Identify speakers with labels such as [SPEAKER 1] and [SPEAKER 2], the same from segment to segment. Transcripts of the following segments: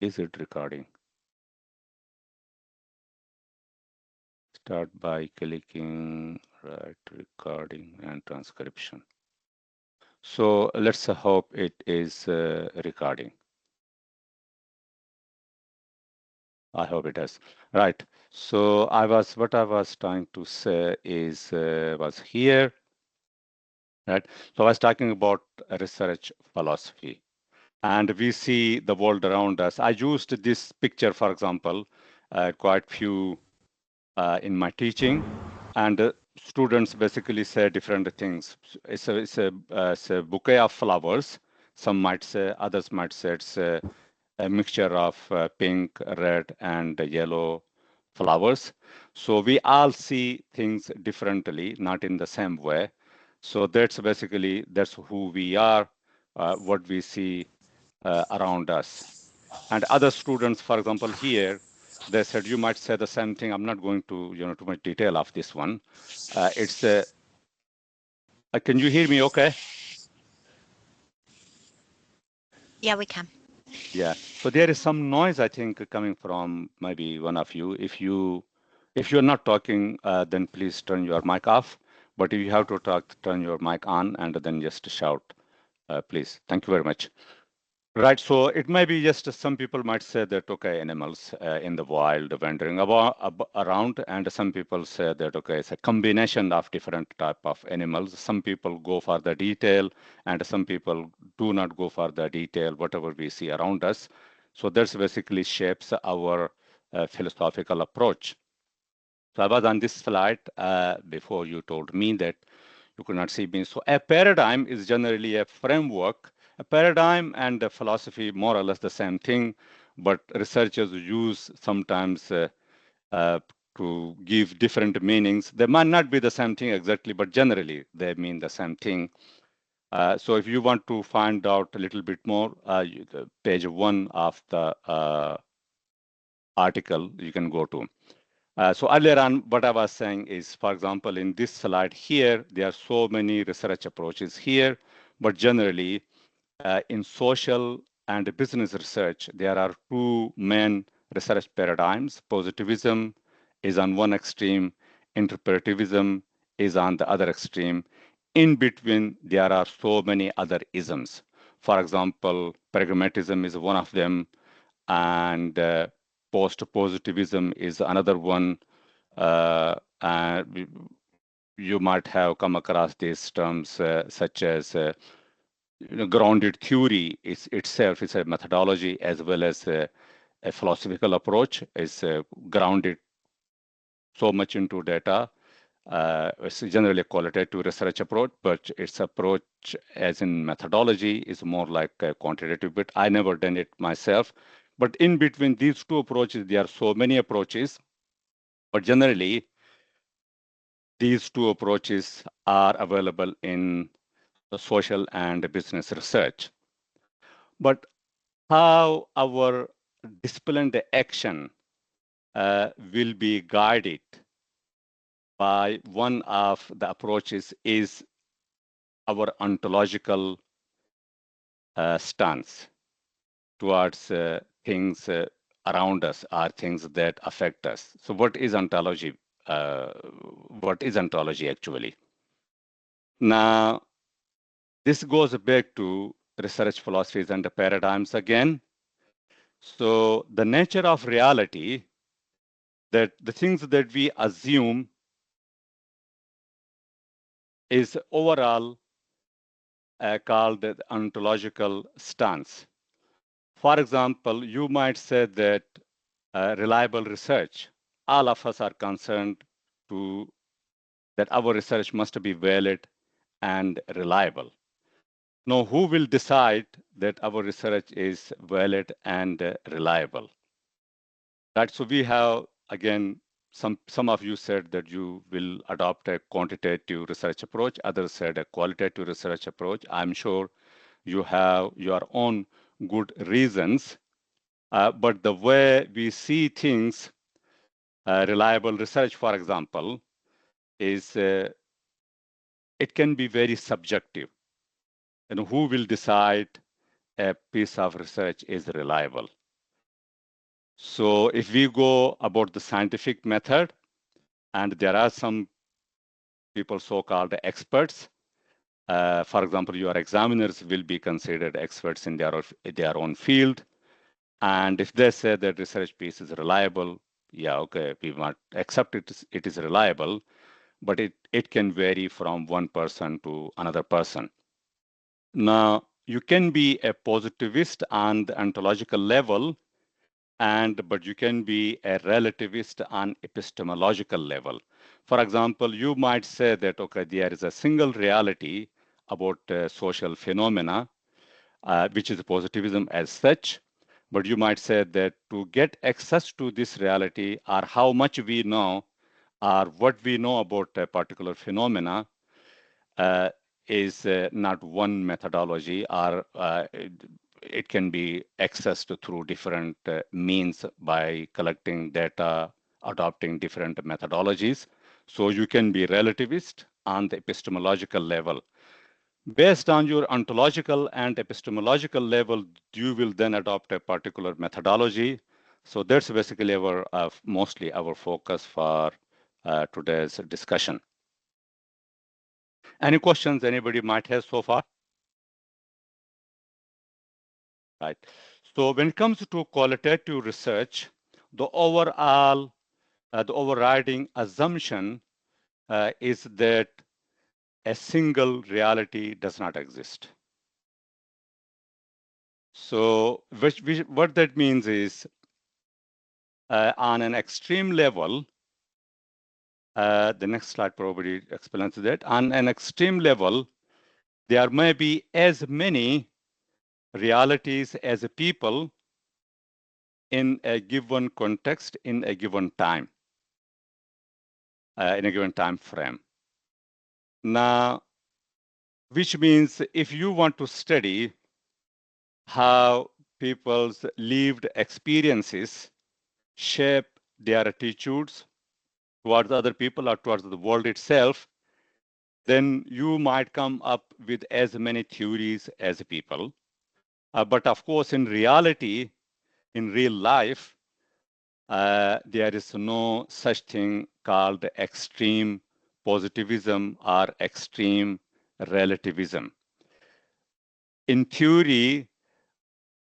[SPEAKER 1] Is it recording? Start by clicking right recording and transcription. So let's hope it is recording. I hope it is. Right. So what I was trying to say is was here, right? So I was talking about research philosophy, and we see the world around us. I used this picture, for example, quite few in my teaching, and students basically say different things. It's a bouquet of flowers. Some might say, others might say it's a mixture of pink, red, and yellow flowers. So we all see things differently, not in the same way. So that's who we are, what we see around us. And other students, for example, here, they said you might say the same thing. I'm not going to, too much detail of this one. It's can you hear me? Okay.
[SPEAKER 2] Yeah, we can.
[SPEAKER 1] Yeah. So there is some noise, I think, coming from maybe one of you. If you're not talking, then please turn your mic off. But if you have to talk, turn your mic on and then just shout, please. Thank you very much. Right. So it may be just some people might say that, okay, animals in the wild wandering around, and some people say that, okay, it's a combination of different type of animals. Some people go for the detail, and some people do not go for the detail, whatever we see around us. So that's basically shapes our philosophical approach. So I was on this slide before you told me that you could not see me. So a paradigm is generally a framework. A paradigm and a philosophy, more or less the same thing, but researchers use sometimes uh, to give different meanings. They might not be the same thing exactly, but generally they mean the same thing. So if you want to find out a little bit more, page 1 of the article you can go to. So earlier on, what I was saying is, for example, in this slide here, there are so many research approaches here, but generally in social and business research, there are two main research paradigms. Positivism is on one extreme, interpretivism is on the other extreme. In between, there are so many other isms. For example, pragmatism is one of them, and post-positivism is another one. And you might have come across these terms such as grounded theory is itself is a methodology as well as a philosophical approach. Is grounded so much into data. It's generally a qualitative research approach, but its approach as in methodology is more like a quantitative bit. I never done it myself. But in between these two approaches, there are so many approaches. But generally, these two approaches are available in the social and business research. But how our disciplined action will be guided by one of the approaches is our ontological stance towards things around us or things that affect us. So what is ontology? What is ontology actually? Now, this goes back to research philosophies and the paradigms again. So the nature of reality, that the things that we assume is overall called the ontological stance. For example, you might say that reliable research, all of us are concerned to that our research must be valid and reliable. Now, who will decide that our research is valid and reliable? Right. So we have again some of you said that you will adopt a quantitative research approach. Others said a qualitative research approach. I'm sure you have your own good reasons, but the way we see things, reliable research, for example, is it can be very subjective. And who will decide a piece of research is reliable? So if we go about the scientific method, and there are some people so-called experts, for example, your examiners will be considered experts in their own field. And if they say that research piece is reliable, yeah, okay, we might accept it is reliable, but it can vary from one person to another person. Now, you can be a positivist on the ontological level, but you can be a relativist on epistemological level. For example, you might say that, okay, there is a single reality about social phenomena, which is positivism as such. But you might say that to get access to this reality, or how much we know, or what we know about a particular phenomena, uh, is not one methodology, or it can be accessed through different means by collecting data, adopting different methodologies. So you can be relativist on the epistemological level. Based on your ontological and epistemological level, you will then adopt a particular methodology. So that's basically our mostly our focus for today's discussion. Any questions anybody might have so far? Right. So when it comes to qualitative research, the the overriding assumption is that a single reality does not exist. So what that means is, on an extreme level, the next slide probably explains that. On an extreme level, there may be as many realities as people in a given context, in a given time, in a given time frame. Now, which means if you want to study how people's lived experiences shape their attitudes towards other people or towards the world itself, then you might come up with as many theories as people. But of course, in reality, in real life, there is no such thing called extreme positivism or extreme relativism. In theory,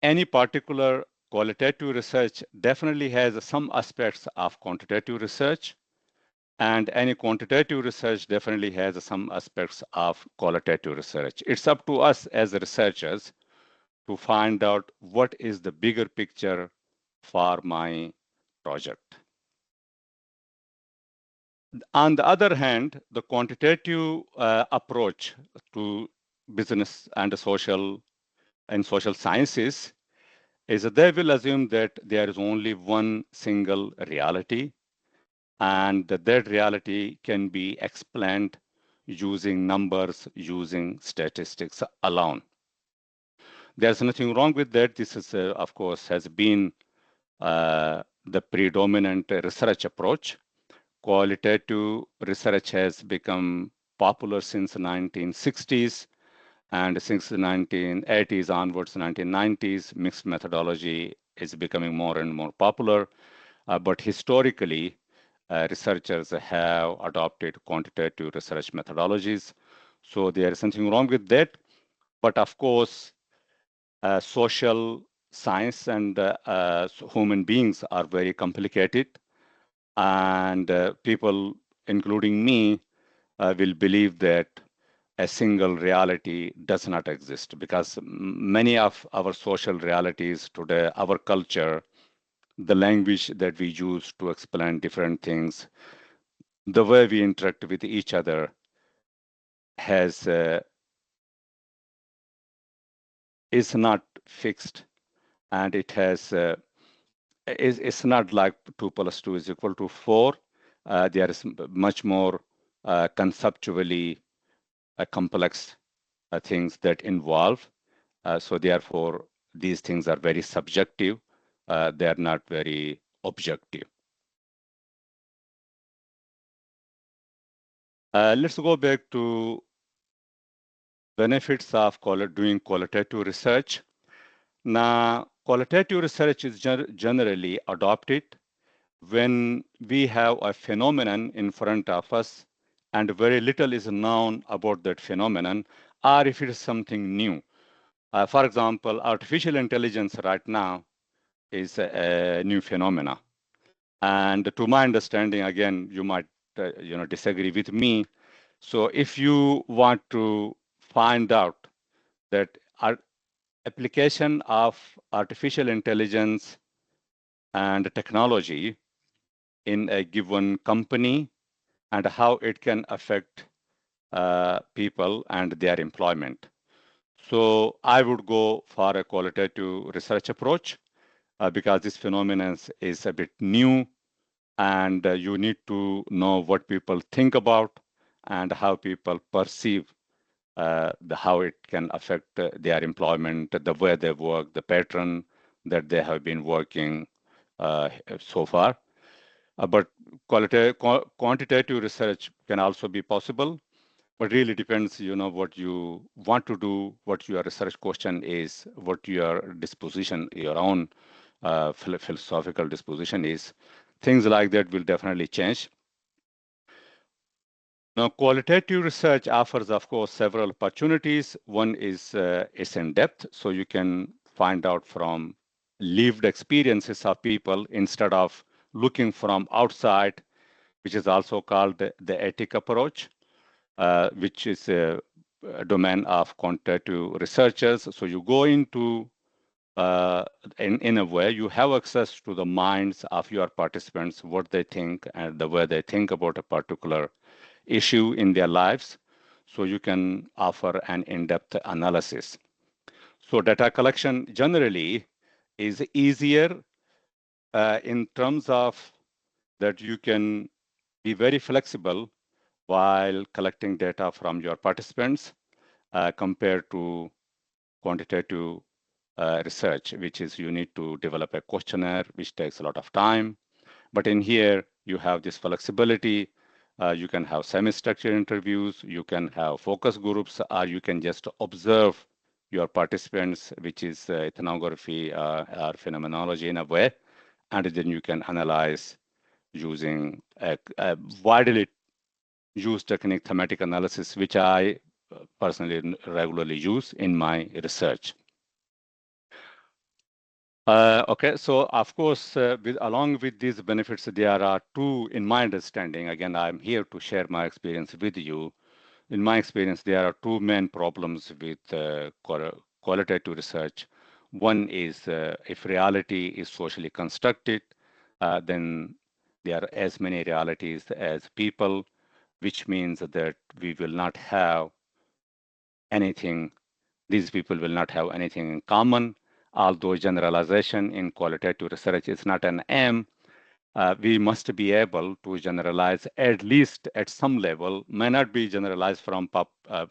[SPEAKER 1] any particular qualitative research definitely has some aspects of quantitative research, and any quantitative research definitely has some aspects of qualitative research. It's up to us as researchers to find out what is the bigger picture for my project. On the other hand, the quantitative approach to business and social sciences is that they will assume that there is only one single reality, and that reality can be explained using numbers, using statistics alone. There's nothing wrong with that. This is, of course, has been the predominant research approach. Qualitative research has become popular since the 1960s, and since the 1980s onwards, 1990s, mixed methodology is becoming more and more popular. But historically, researchers have adopted quantitative research methodologies. So there is something wrong with that. But of course, social science and human beings are very complicated. And people, including me, will believe that a single reality does not exist, because many of our social realities today, our culture, the language that we use to explain different things, the way we interact with each other has is not fixed, and it has it's not like 2 plus 2 is equal to 4. There is much more conceptually complex things that involve. So therefore, these things are very subjective. They are not very objective. Let's go back to benefits of doing qualitative research. Now, Qualitative research is generally adopted when we have a phenomenon in front of us and very little is known about that phenomenon, or if it is something new. For example, artificial intelligence right now is a new phenomena. And to my understanding, again, you might disagree with me. So if you want to find out that our application of artificial intelligence and technology in a given company and how it can affect people and their employment. So I would go for a qualitative research approach because this phenomenon is a bit new and you need to know what people think about and how people perceive how it can affect their employment, the way they work, the pattern that they have been working so far. But quantitative research can also be possible, but really depends, what you want to do, what your research question is, what your disposition, your own philosophical disposition is. Things like that will definitely change. Now, qualitative research offers, of course, several opportunities. One is it's in depth, so you can find out from lived experiences of people instead of looking from outside, which is also called the ethic approach, which is a domain of quantitative researchers. So you go into in a way, you have access to the minds of your participants, what they think and the way they think about a particular issue in their lives. So you can offer an in-depth analysis. So data collection generally is easier in terms of that you can be very flexible while collecting data from your participants compared to quantitative research, which is you need to develop a questionnaire, which takes a lot of time. But in here, you have this flexibility. You can have semi-structured interviews, you can have focus groups, or you can just observe your participants, which is ethnography or phenomenology in a way, and then you can analyze using a widely used technique, thematic analysis, which I personally regularly use in my research. Okay, so of course, along with these benefits, there are two, in my understanding, again, I'm here to share my experience with you. In my experience, there are two main problems with qualitative research. One is if reality is socially constructed, then there are as many realities as people, which means that we will not have anything, these people will not have anything in common. Although generalization in qualitative research is not an aim, we must be able to generalize at least at some level, may not be generalized from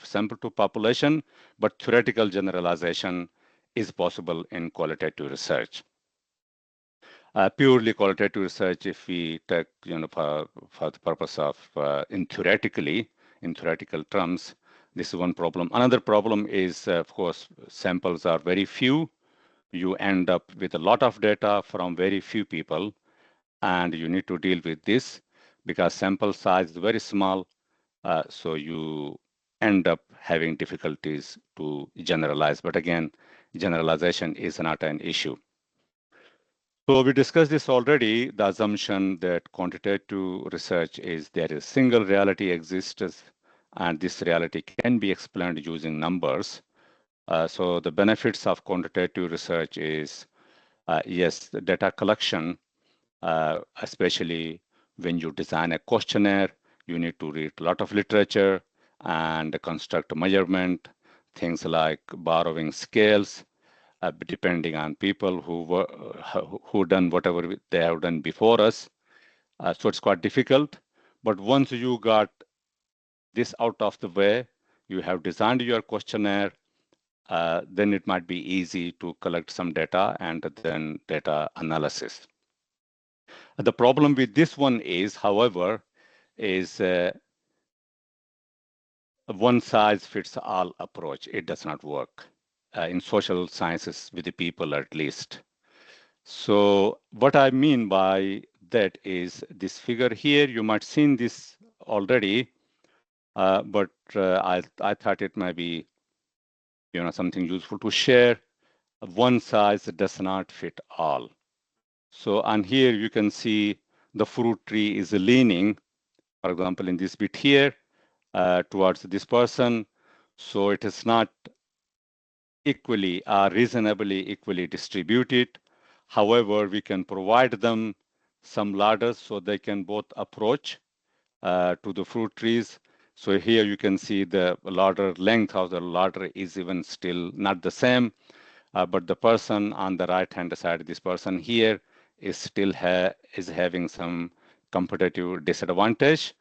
[SPEAKER 1] sample to population, but theoretical generalization is possible in qualitative research. Purely qualitative research, if we take, for the purpose of in theoretical terms, this is one problem. Another problem is, of course, samples are very few. You end up with a lot of data from very few people, and you need to deal with this because sample size is very small. So you end up having difficulties to generalize. But again, generalization is not an issue. So we discussed this already, the assumption that quantitative research is there is single reality exists and this reality can be explained using numbers. So the benefits of quantitative research is, yes, the data collection, especially when you design a questionnaire, you need to read a lot of literature and construct measurement, things like borrowing scales, depending on people who done whatever they have done before us. So it's quite difficult. But once you got this out of the way, you have designed your questionnaire, then it might be easy to collect some data and then data analysis. The problem with this one is, however, is one size fits all approach. It does not work in social sciences with the people at least. So what I mean by that is this figure here, you might seen this already, but I thought it might be something useful to share. One size does not fit all. So and here you can see the fruit tree is leaning, for example, in this bit here, towards this person. So it is not equally or reasonably equally distributed. However, we can provide them some ladders so they can both approach to the fruit trees. So here you can see the ladder length of the ladder is even still not the same, but the person on the right hand side, this person here, is still is having some competitive disadvantage.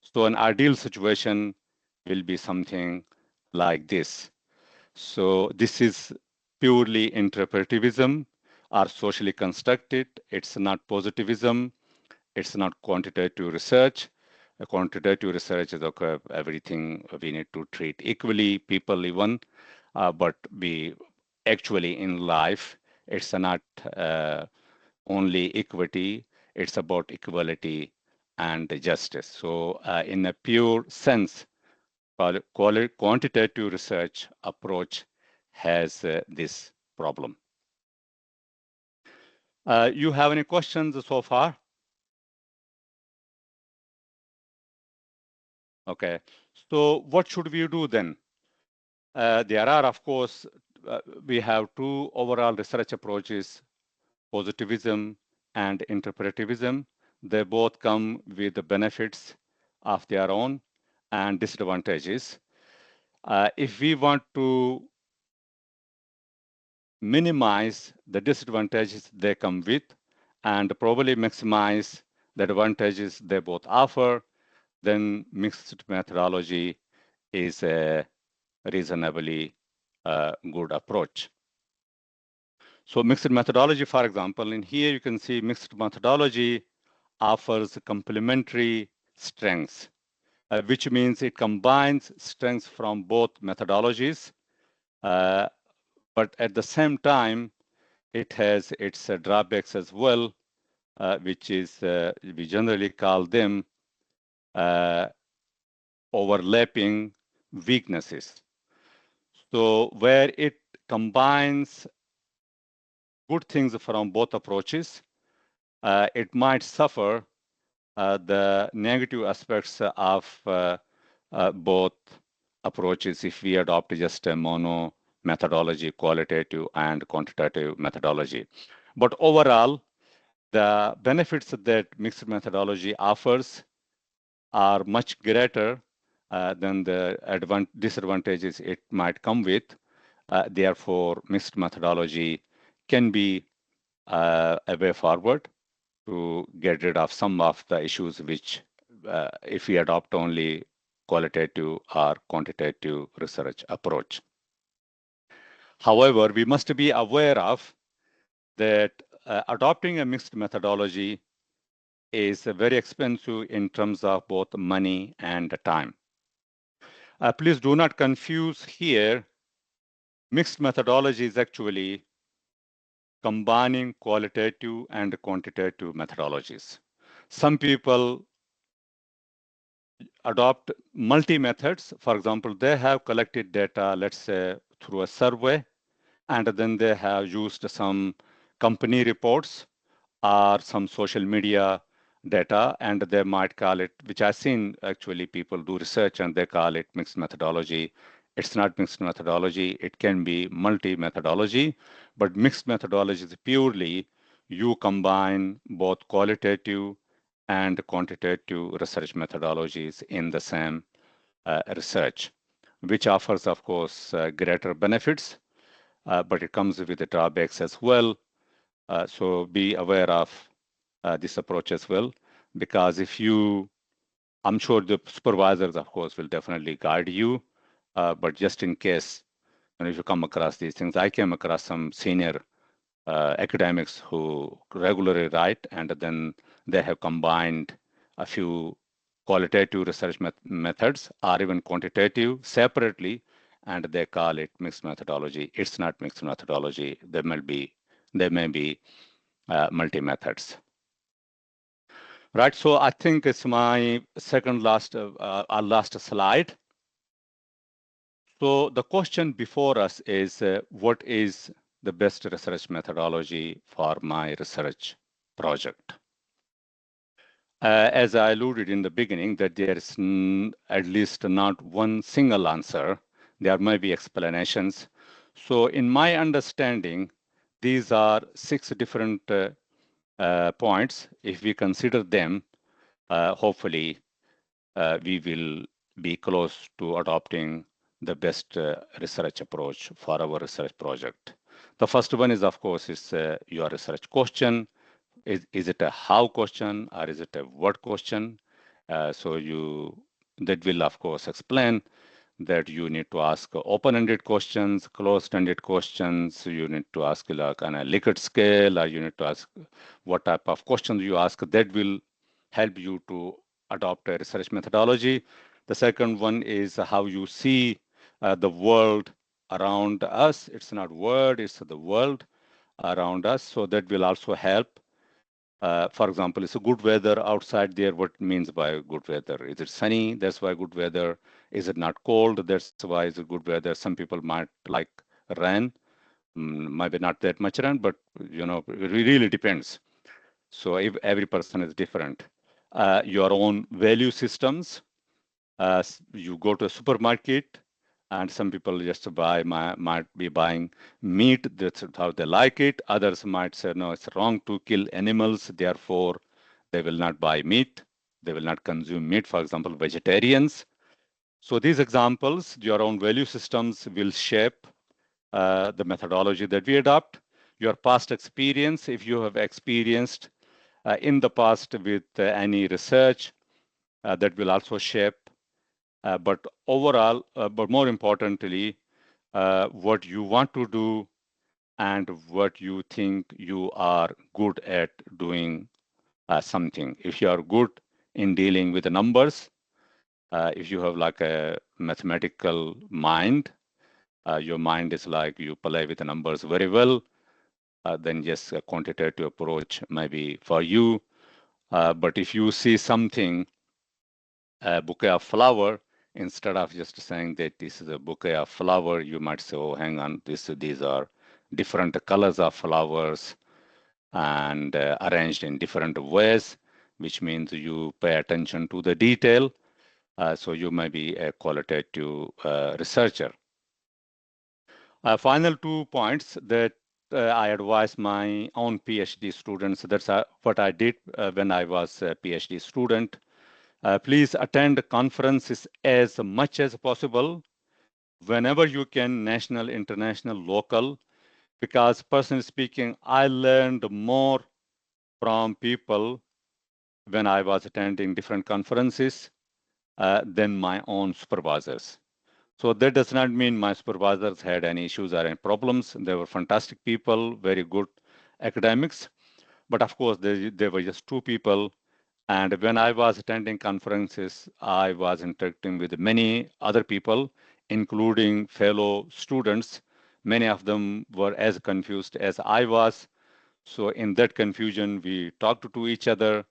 [SPEAKER 1] So an ideal situation will be something like this. So this is purely interpretivism or socially constructed. It's not positivism. It's not quantitative research. Quantitative research is okay, everything we need to treat equally, people even, but we actually in life, it's not only equity, it's about equality and justice. So in a pure sense, quantitative research approach has this problem. You have any questions so far? Okay. So what should we do then? There are, of course, we have two overall research approaches, positivism and interpretivism. They both come with the benefits of their own and disadvantages. If we want to minimize the disadvantages they come with and probably maximize the advantages they both offer, then mixed methodology is a reasonably good approach. So mixed methodology, for example, in here you can see mixed methodology offers complementary strengths, which means it combines strengths from both methodologies, uh, but at the same time, it has its drawbacks as well, which is, we generally call them uh, overlapping weaknesses. So where it combines good things from both approaches, it might suffer the negative aspects of both approaches if we adopt just a mono methodology, qualitative and quantitative methodology. But overall, the benefits that mixed methodology offers are much greater than the disadvantages it might come with. Therefore, mixed methodology can be a way forward to get rid of some of the issues which, if we adopt only qualitative or quantitative research approach. However, we must be aware of that adopting a mixed methodology is very expensive in terms of both money and time. Please do not confuse here. Mixed methodology is actually combining qualitative and quantitative methodologies. Some people adopt multi-methods. For example, they have collected data, let's say, through a survey, and then they have used some company reports or some social media data, and they might call it, which I've seen actually people do research and they call it mixed methodology. It's not mixed methodology, it can be multi-methodology, but mixed methodology is purely you combine both qualitative and quantitative research methodologies in the same research, which offers, of course, greater benefits, but it comes with the drawbacks as well. So be aware of this approach as well, because if you, I'm sure the supervisors, of course, will definitely guide you, but just in case, if you come across these things, I came across some senior academics who regularly write, and then they have combined a few qualitative research methods or even quantitative separately, and they call it mixed methodology. It's not mixed methodology. There may be multi-methods. Right, so I think it's my second last, last slide. So the question before us is, what is the best research methodology for my research project? As I alluded in the beginning, that there is at least not one single answer. There may be explanations. So in my understanding, these are 6 different points. If we consider them, hopefully we will be close to adopting the best research approach for our research project. The first one is, of course, is your research question. Is it a how question or is it a what question? So that will, of course, explain that you need to ask open-ended questions, closed-ended questions. You need to ask like on a Likert scale, or you need to ask what type of questions you ask. That will help you to adopt a research methodology. The second one is how you see the world around us. It's not word, it's the world around us. So that will also help. For example, it's a good weather outside there. What means by good weather? Is it sunny? That's why good weather. Is it not cold? That's why it's a good weather. Some people might like rain, maybe not that much rain, but it really depends. So if every person is different, your own value systems. You go to a supermarket, and some people just might be buying meat. That's how they like it. Others might say, no, it's wrong to kill animals. Therefore, they will not buy meat. They will not consume meat. For example, vegetarians. So these examples, your own value systems will shape the methodology that we adopt. Your past experience, if you have experienced in the past with any research, that will also shape. But overall, but more importantly, what you want to do and what you think you are good at doing something. If you are good in dealing with the numbers, if you have like a mathematical mind, your mind is like you play with the numbers very well, then yes, a quantitative approach may be for you. But if you see something, a bouquet of flower, instead of just saying that this is a bouquet of flower, you might say, oh, hang on, these are different colors of flowers and arranged in different ways, which means you pay attention to the detail. So you may be a qualitative researcher. Final 2 points that I advise my own PhD students. That's what I did when I was a PhD student. Please attend conferences as much as possible, whenever you can, national, international, local, because personally speaking, I learned more from people when I was attending different conferences than my own supervisors. So that does not mean my supervisors had any issues or any problems. They were fantastic people, very good academics. But of course, they were just 2 people. And when I was attending conferences, I was interacting with many other people, including fellow students. Many of them were as confused as I was. So in that confusion, we talked to each other.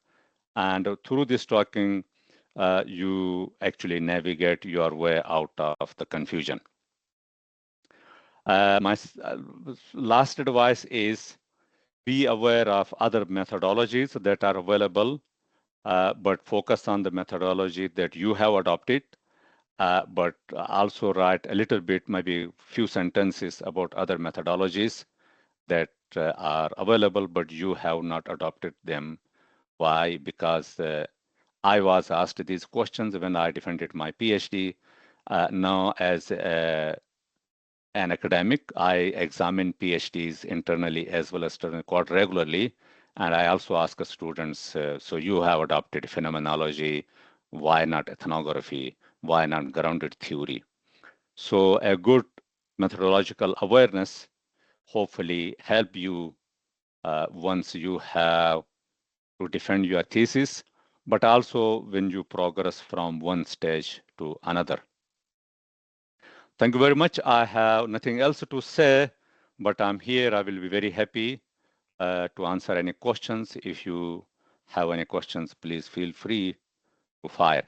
[SPEAKER 1] And through this talking, you actually navigate your way out of the confusion. My last advice is be aware of other methodologies that are available, but focus on the methodology that you have adopted, but also write a little bit, maybe a few sentences about other methodologies that are available, but you have not adopted them. Why? Because I was asked these questions when I defended my PhD. Now, as an academic, I examine PhDs internally as well as quite regularly. And I also ask students, so you have adopted phenomenology, why not ethnography? Why not grounded theory? So a good methodological awareness hopefully help you once you have to defend your thesis, but also when you progress from one stage to another. Thank you very much. I have nothing else to say, but I'm here. I will be very happy to answer any questions. If you have any questions, please feel free to fire.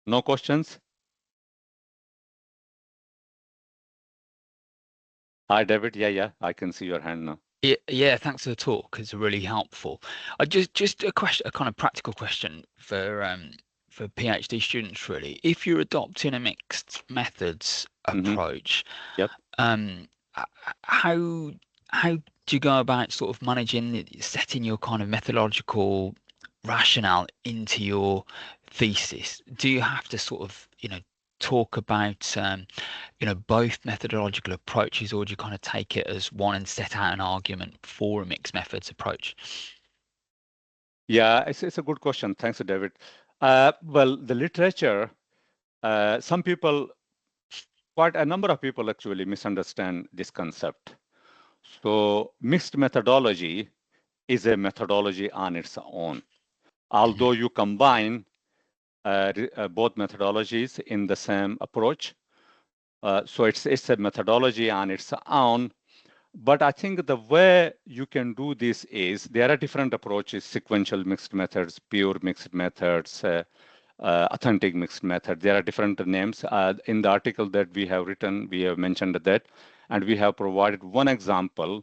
[SPEAKER 1] No questions? Hi, David. Yeah, I can see your hand now.
[SPEAKER 3] Yeah, thanks for the talk. It's really helpful. I just a question, a kind of practical question for PhD students really. If you're adopting a mixed methods
[SPEAKER 1] Mm-hmm.
[SPEAKER 3] approach,
[SPEAKER 1] Yep.
[SPEAKER 3] um, how how do you go about sort of setting your kind of methodological rationale into your thesis? Do you have to sort of, talk about both methodological approaches, or do you kind of take it as one and set out an argument for a mixed methods approach?
[SPEAKER 1] Yeah, it's a good question. Thanks, David. Well, the literature, some people, quite a number of people actually misunderstand this concept. So mixed methodology is a methodology on its own. Although you combine both methodologies in the same approach, so it's a methodology on its own. But I think the way you can do this is there are different approaches: sequential mixed methods, pure mixed methods, authentic mixed method. There are different names. In the article that we have written, we have mentioned that, and we have provided one example.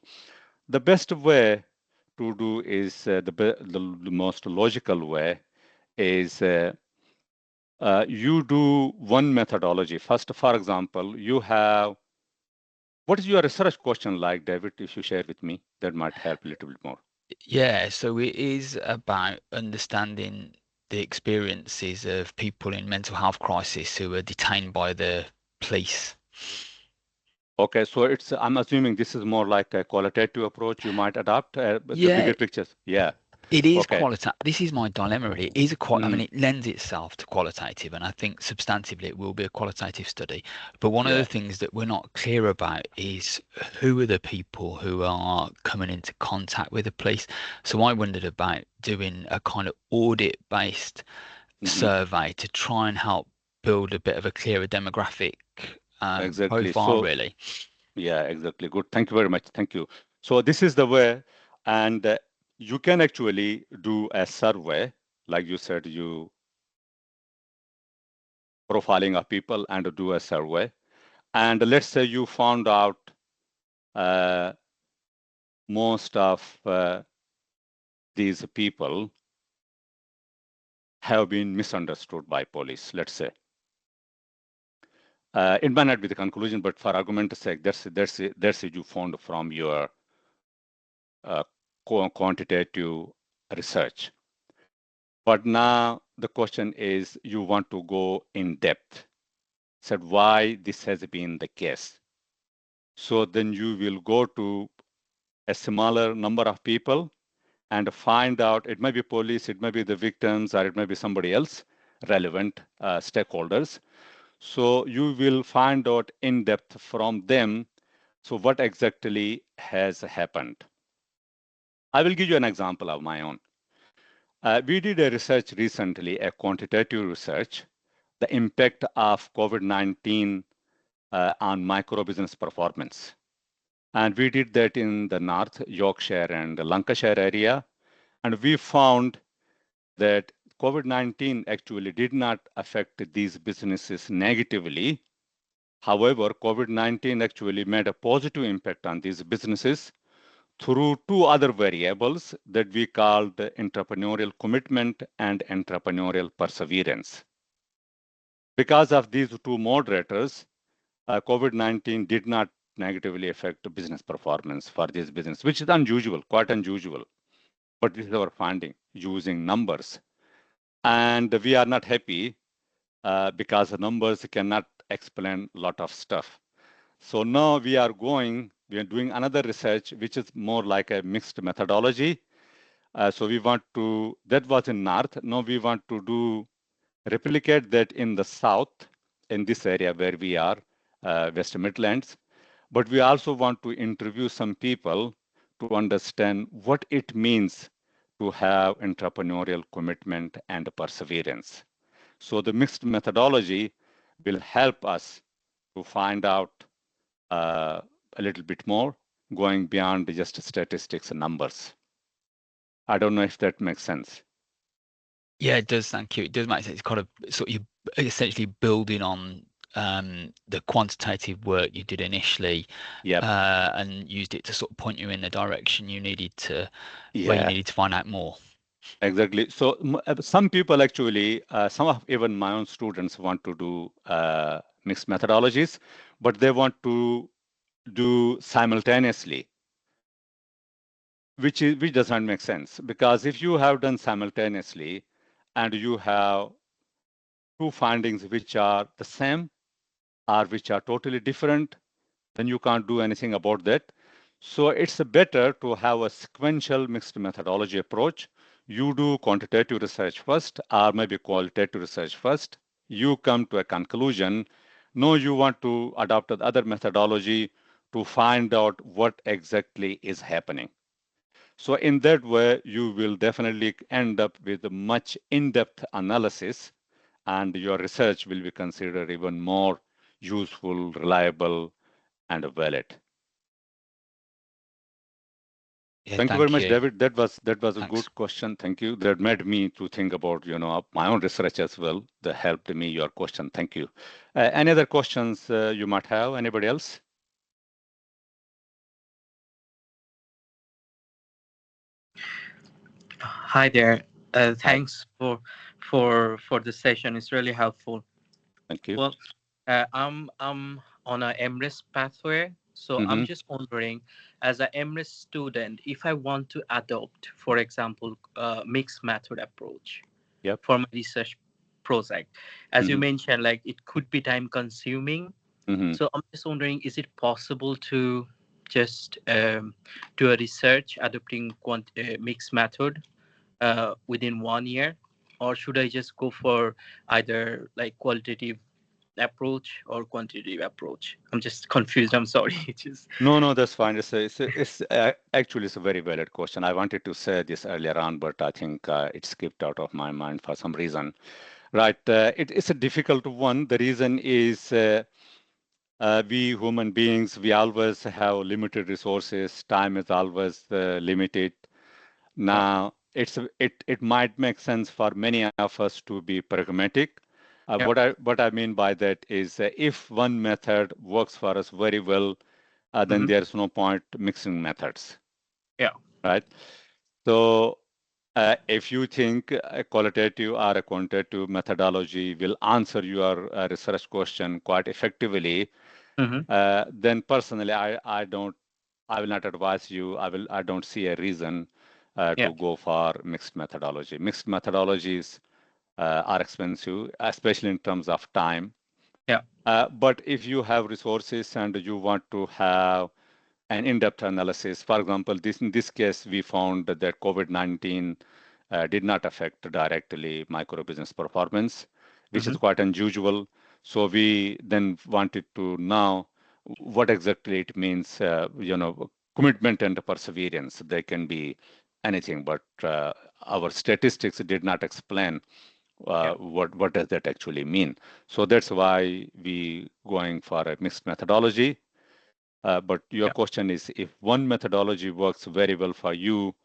[SPEAKER 1] The best way to do is the most logical way is you do one methodology. First, for example, you have, what is your research question like, David? If you share with me, that might help a little bit more.
[SPEAKER 3] Yeah, so it is about understanding the experiences of people in mental health crisis who are detained by the police.
[SPEAKER 1] Okay, so I'm assuming this is more like a qualitative approach you might adopt, the
[SPEAKER 3] Yeah,
[SPEAKER 1] bigger pictures. Yeah,
[SPEAKER 3] it is
[SPEAKER 1] okay.
[SPEAKER 3] qualitative. This is my dilemma, really. It is I
[SPEAKER 1] Mm,
[SPEAKER 3] mean, it lends itself to qualitative, and I think substantively it will be a qualitative study. But one of the
[SPEAKER 1] yeah,
[SPEAKER 3] things that we're not clear about is who are the people who are coming into contact with the police. So I wondered about doing a kind of audit-based
[SPEAKER 1] hmm,
[SPEAKER 3] survey to try and help build a bit of a clearer demographic
[SPEAKER 1] exactly.
[SPEAKER 3] profile,
[SPEAKER 1] So,
[SPEAKER 3] really.
[SPEAKER 1] yeah, exactly. Good. Thank you very much. Thank you. So this is the way, and you can actually do a survey, like you said, you profiling of people and do a survey. And let's say you found out uh, most of these people have been misunderstood by police, let's say. It might not be the conclusion, but for argument's sake, that's it you found from your uh, quantitative research. But now the question is, you want to go in depth. Said why this has been the case. So then you will go to a smaller number of people and find out. It may be police, it may be the victims, or it may be somebody else, relevant stakeholders. So you will find out in depth from them. So what exactly has happened? I will give you an example of my own. We did a research recently, a quantitative research, the impact of COVID-19 on micro business performance. And we did that in the North Yorkshire and Lancashire area. And we found that COVID-19 actually did not affect these businesses negatively. However, COVID-19 actually made a positive impact on these businesses through two other variables that we called entrepreneurial commitment and entrepreneurial perseverance. Because of these two moderators, COVID-19 did not negatively affect business performance for this business, which is unusual, quite unusual. But this is our finding using numbers. And we are not happy because the numbers cannot explain a lot of stuff. So now we are doing another research, which is more like a mixed methodology. So we want to, that was in North. Now we want to replicate that in the South, in this area where we are, West Midlands. But we also want to interview some people to understand what it means to have entrepreneurial commitment and perseverance. So the mixed methodology will help us to find out a little bit more, going beyond just statistics and numbers. I don't know if that makes sense.
[SPEAKER 3] Yeah, it does. Thank you. It does make sense. It's kind of sort of you essentially building on the quantitative work you did initially,
[SPEAKER 1] Yep.
[SPEAKER 3] and used it to sort of point you in the direction you needed to, where you
[SPEAKER 1] Yeah,
[SPEAKER 3] needed to find out more.
[SPEAKER 1] exactly. So some people actually, some of even my own students want to do mixed methodologies, but they want to do simultaneously, which does not make sense, because if you have done simultaneously and you have two findings which are the same or which are totally different, then you can't do anything about that. So it's better to have a sequential mixed methodology approach. You do quantitative research first, or maybe qualitative research first. You come to a conclusion. No, you want to adopt the other methodology to find out what exactly is happening. So in that way, you will definitely end up with a much in-depth analysis, and your research will be considered even more useful, reliable, and valid.
[SPEAKER 3] Yeah,
[SPEAKER 1] Thank you very
[SPEAKER 3] thank
[SPEAKER 1] much,
[SPEAKER 3] you.
[SPEAKER 1] David. That was a
[SPEAKER 3] Thanks.
[SPEAKER 1] good question. Thank you. That made me to think about my own research as well. That helped me your question. Thank you. Any other questions you might have? Anybody else?
[SPEAKER 4] Hi there.
[SPEAKER 1] Hi.
[SPEAKER 4] Thanks for the session. It's really helpful.
[SPEAKER 1] Thank you.
[SPEAKER 4] Well, I'm on a MRes pathway, so I'm
[SPEAKER 1] Mm-hmm.
[SPEAKER 4] just wondering, as a MRes student, if I want to adopt, for example, mixed method approach
[SPEAKER 1] Yep.
[SPEAKER 4] for my research project, as you
[SPEAKER 1] Mm-hmm.
[SPEAKER 4] mentioned, like it could be time consuming.
[SPEAKER 1] Mm-hmm.
[SPEAKER 4] So I'm just wondering, is it possible to just do a research adopting mixed method within 1 year, or should I just go for either like qualitative approach or quantitative approach? I'm just confused. I'm sorry. It's just
[SPEAKER 1] No, that's fine. Actually it's a very valid question. I wanted to say this earlier on, but I think it skipped out of my mind for some reason. Right. It's a difficult one. The reason is we human beings, we always have limited resources. Time is always limited.
[SPEAKER 4] yeah.
[SPEAKER 1] Now, it might make sense for many of us to be pragmatic.
[SPEAKER 4] Yeah.
[SPEAKER 1] What I mean by that is if one method works for us very well, then
[SPEAKER 4] Hmm.
[SPEAKER 1] there's no point mixing methods,
[SPEAKER 4] Yeah.
[SPEAKER 1] right? So if you think a qualitative or a quantitative methodology will answer your research question quite effectively,
[SPEAKER 4] Hmm.
[SPEAKER 1] then personally, I will not advise you. I don't see a reason
[SPEAKER 4] Yeah.
[SPEAKER 1] to go for mixed methodology. Mixed methodologies are expensive, especially in terms of time.
[SPEAKER 4] Yeah.
[SPEAKER 1] But if you have resources and you want to have an in-depth analysis, for example, in this case, we found that COVID-19 did not affect directly microbusiness performance, which
[SPEAKER 4] Hmm.
[SPEAKER 1] is quite unusual. So we then wanted to know what exactly it means, commitment and perseverance. They can be anything, but our statistics did not explain
[SPEAKER 4] Yeah.
[SPEAKER 1] what does that actually mean. So that's why we going for a mixed methodology. But your
[SPEAKER 4] Yeah.
[SPEAKER 1] question is, if one methodology works very well for you,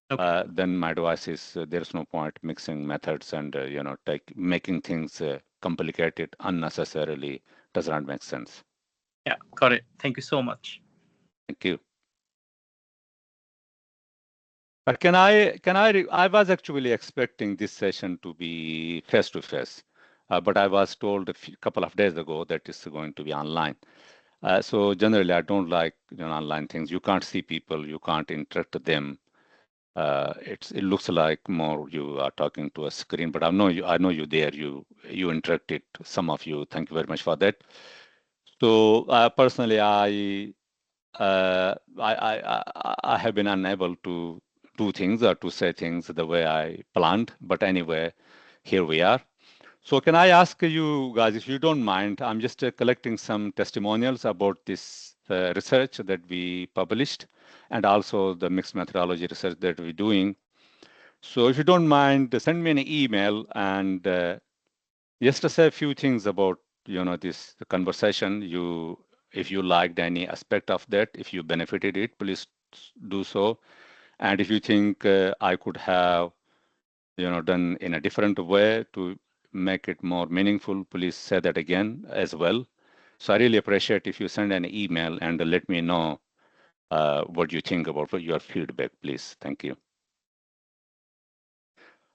[SPEAKER 4] Okay.
[SPEAKER 1] then my advice is there's no point mixing methods and making things complicated unnecessarily. Does not make sense.
[SPEAKER 4] Yeah. Got it. Thank you so much.
[SPEAKER 1] Thank you. I was actually expecting this session to be face to face, but I was told a couple of days ago that it's going to be online. So generally, I don't like online things. You can't see people, you can't interact with them. It looks like more you are talking to a screen, but I know you there. You interacted. Some of you. Thank you very much for that. So personally, I have been unable to do things or to say things the way I planned. But anyway, here we are. So can I ask you guys, if you don't mind, I'm just collecting some testimonials about this research that we published and also the mixed methodology research that we're doing. So if you don't mind, send me an email and Just to say a few things about this conversation. If you liked any aspect of that, if you benefited it, please do so. And if you think I could have done in a different way to make it more meaningful, please say that again as well. So I really appreciate if you send an email and let me know what you think about your feedback, please. Thank you.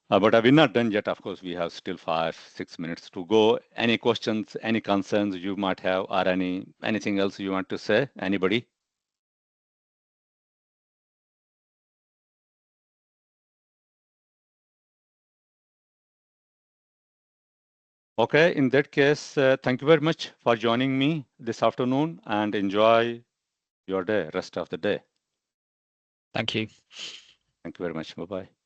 [SPEAKER 1] But we're not done yet. Of course, we have still 5-6 minutes to go. Any questions, any concerns you might have, or anything else you want to say? Anybody? Okay, in that case, thank you very much for joining me this afternoon and enjoy your day, rest of the day.
[SPEAKER 3] Thank you.
[SPEAKER 1] Thank you very much. Bye-bye.